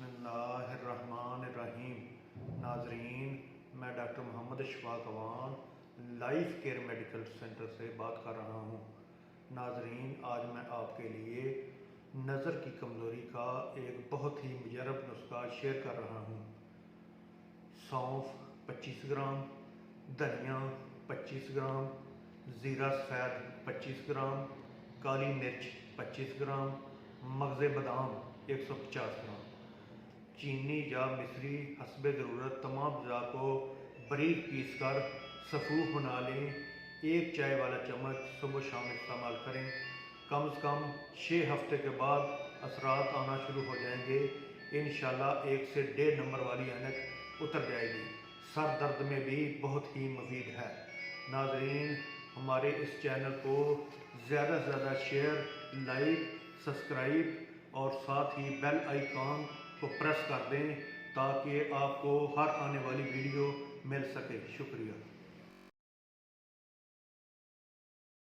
बिस्मिल्लाहिर्रहमानिर्रहीम। नाजरीन, मैं doctor Mohammad Ashfaq Awan life care medical centre से बात कर रहा हूँ। नाजरीन, आज मैं आपके लिए नज़र की कमज़ोरी का एक बहुत ही मुजरब नुस्खा शेयर कर रहा हूँ। सौंफ 25 ग्राम, धनिया 25 ग्राम, ज़ीरा सफ़ेद 25 ग्राम, काली मिर्च 25 ग्राम, मगज़ बादाम 150 ग्राम, चीनी या मिश्री हस्बे ज़रूरत तमाम अज़ा को बारीक पीस कर सफ़ूफ बना लें। एक चाय वाला चम्मच सुबह शाम इस्तेमाल करें। कम से कम 6 हफ्ते के बाद असरात आना शुरू हो जाएंगे। इंशाल्लाह 1 से 1.5 नंबर वाली ऐनक उतर जाएगी। सर दर्द में भी बहुत ही मुफीद है। नाजरीन, हमारे इस चैनल को ज़्यादा से ज़्यादा शेयर, लाइक, सब्सक्राइब और साथ ही बेल आइकॉन को प्रेस कर दें ताकि आपको हर आने वाली वीडियो मिल सके। शुक्रिया।